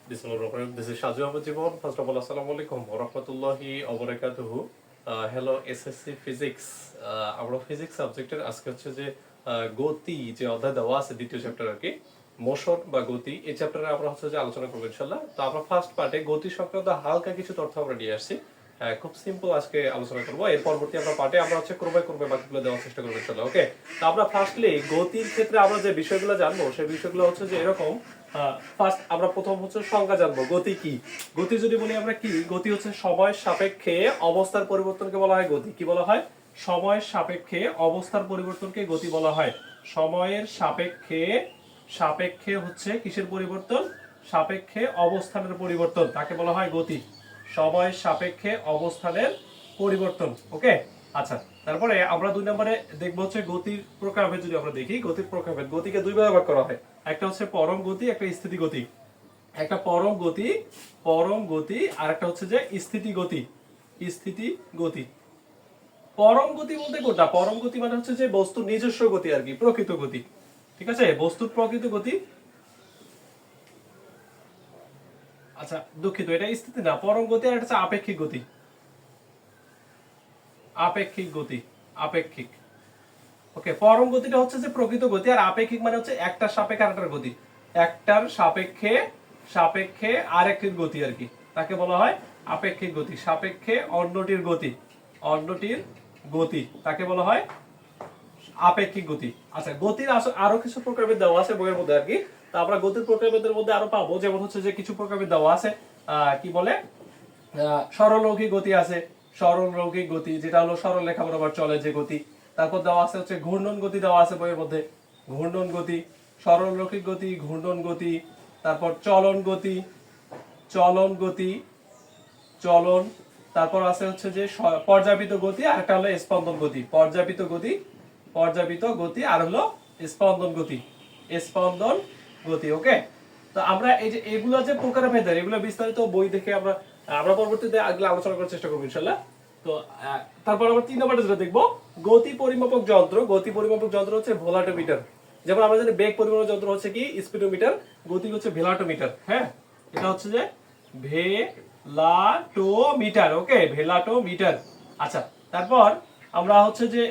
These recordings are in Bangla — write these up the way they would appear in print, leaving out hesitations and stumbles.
Bismillahirrahmanirrahim. This is Shazia Ahmed Jibon. First of all, Assalamu alaikum wa rahmatullahi wa barakatuhu. Hello SSC Physics. আমরা ফিজিক্স সাবজেক্টের আজকে হচ্ছে যে গতি যে অধ্যায় দেওয়া আছে দ্বিতীয় চ্যাপ্টার আর কি, মোশন বা গতি, এই চ্যাপ্টারে আমরা হচ্ছে যে আলোচনা করব ইনশাআল্লাহ। তো আমরা ফার্স্ট পার্টে গতি সংক্রান্ত হালকা কিছু তথ্য আমরা নিয়ে আসছি, খুব সিম্পল আজকে আলোচনা করব। এর পরবর্তী আমরা পার্টে আমরা হচ্ছে ক্রমে বাকিগুলো দেওয়ার চেষ্টা করব ইনশাআল্লাহ। ওকে, তো আমরা ফার্স্টলি গতির ক্ষেত্রে আমরা যে বিষয়গুলো জানবো সেই বিষয়গুলো হচ্ছে যে এরকম। ফার্স্ট আমরা প্রথম হচ্ছে সংজ্ঞা জানবো, গতি কি। গতি যদি বলি আমরা কি, গতি হচ্ছে সময়ের সাপেক্ষে অবস্থার পরিবর্তনকে বলা হয় গতি। কি বলা হয়? সময়ের সাপেক্ষে অবস্থার পরিবর্তনকে গতি বলা হয়। সময়ের সাপেক্ষে হচ্ছে কিসের পরিবর্তন? সাপেক্ষে অবস্থানের পরিবর্তন, তাকে বলা হয় গতি। সময়ের সাপেক্ষে অবস্থানের পরিবর্তন। ওকে, আচ্ছা, তারপরে আমরা 2 নম্বরে দেখবো হচ্ছে গতির প্রকারভেদ। যদি আমরা দেখি গতির প্রকারভেদ, গতিকে দুই ভাগে ভাগ করা হয়। একটা হচ্ছে পরম গতি, একটা স্থিতি গতি। একটা পরম গতি আর একটা হচ্ছে যে স্থিতি গতি। পরম গতি বলতে কোনটা? পরম গতি মানে হচ্ছে যে বস্তুর নিজস্ব গতি আর কি, প্রকৃত গতি। ঠিক আছে, বস্তুর প্রকৃত গতি। আচ্ছা দুঃখিত, এটা স্থিতি না, পরম গতি। আর এটা হচ্ছে আপেক্ষিক গতি। আপেক্ষিক। ওকে, পরম গতিটা হচ্ছে যে প্রকৃত গতি, আর আপেক্ষিক মানে হচ্ছে একটার সাপেক্ষে আরেকটার গতি। একটার সাপেক্ষে আরেকটির গতি আর কি, তাকে বলা হয় আপেক্ষিক গতি। সাপেক্ষে অন্যটির গতি তাকে বলা হয় আপেক্ষিক গতি। আচ্ছা, গতির আরো কিছু প্রকারভেদ দেওয়া আছে বইয়ের মধ্যে আর কি। তা আমরা গতির প্রকারভেদের মধ্যে আরো পাবো, যেমন হচ্ছে যে কিছু প্রকারভেদ দেওয়া আছে। কি বলে, সরলরৈখিক গতি আছে। সরলরৈখিক গতি যেটা হলো সরল রেখা বরাবর চলে যে গতি। তারপর দেওয়া আছে হচ্ছে ঘূর্ণন গতি, দেওয়া আছে বইয়ের মধ্যে। ঘূর্ণন গতি, সরলরৈখিক গতি, ঘূর্ণন গতি। তারপর চলন। তারপর আছে হচ্ছে যে পর্যাপিত গতি, আর একটা হলো স্পন্দন গতি। পর্যাপিত গতি আর হলো স্পন্দন গতি। ওকে, তো আমরা এই যে এগুলো যে প্রকারভেদ, এগুলো বিস্তারিত বই দেখে আমরা পরবর্তীতে এগুলো আলোচনা করার চেষ্টা করব ইনশাআল্লাহ। তো তারপর আমরা 3 নম্বরে যেটা দেখবো, গতি পরিমাপক যন্ত্র। গতি পরিমাপক যন্ত্র হচ্ছে ভোলাটোমিটার। যেমন আমরা জানি বেগ পরিমাপক যন্ত্র হচ্ছে কি স্পিডোমিটার, গতি হচ্ছে ভেলাটোমিটার। হ্যাঁ, এটা হচ্ছে যে ভেলাটোমিটার। ওকে, ভেলাটোমিটার। আচ্ছা, তারপর আমরা হচ্ছে যে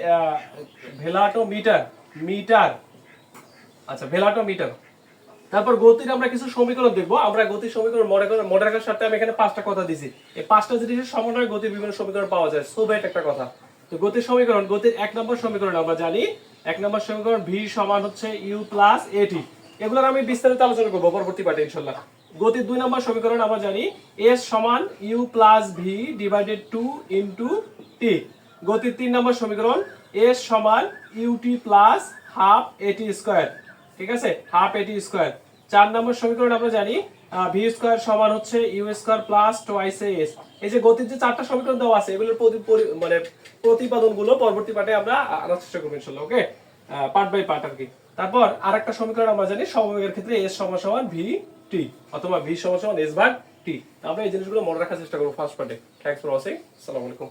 ভেলাটোমিটার। আচ্ছা, ভেলাটোমিটার। তারপর গতির আমরা কিছু সমীকরণ দেখবো। আমরা গতির সমীকরণ মনে রাখার সাথে আমি এখানে 5টা কথা দিছি। এই 5টা জিনিসের সমন্বয়ে গতির বিভিন্ন সমীকরণ পাওয়া যায়। সোবেট একটা কথা। তো গতির সমীকরণ, গতির 1 নম্বর সমীকরণ আমরা জানি। 1 নম্বর সমীকরণ v সমান হচ্ছে u প্লাস at। এগুলোর আমি বিস্তারিত আলোচনা করব পরবর্তী পাঠে ইনশাআল্লাহ। গতির 2 নম্বর সমীকরণ আমরা জানি s সমান u plus v divided 2 into t। গতির 3 নম্বর সমীকরণ s সমান ut plus half at square. ঠিক আছে, হাফ at স্কয়ার। 4 নম্বর সমীকরণ আমরা জানি v স্কয়ার সমান হচ্ছে u square plus twice s। এই যে গতির যে 4টা সমীকরণ দেওয়া আছে, এগুলোর মানে প্রতিপাদনগুলো পরবর্তী পাঠে আমরা আনার চেষ্টা করব ইনশাআল্লাহ। ওকে, পার্ট বাই পার্ট আর কি। তারপর আরেকটা সমীকরণ আমরা জানি সমবেগের ক্ষেত্রে s সমান সমান vt অথবা v সমান সমান s ভাগ t। আমরা এই জিনিসগুলো মনে রাখার চেষ্টা করব ফার্স্ট পার্টে। Thanks for watching. আসসালামু আলাইকুম।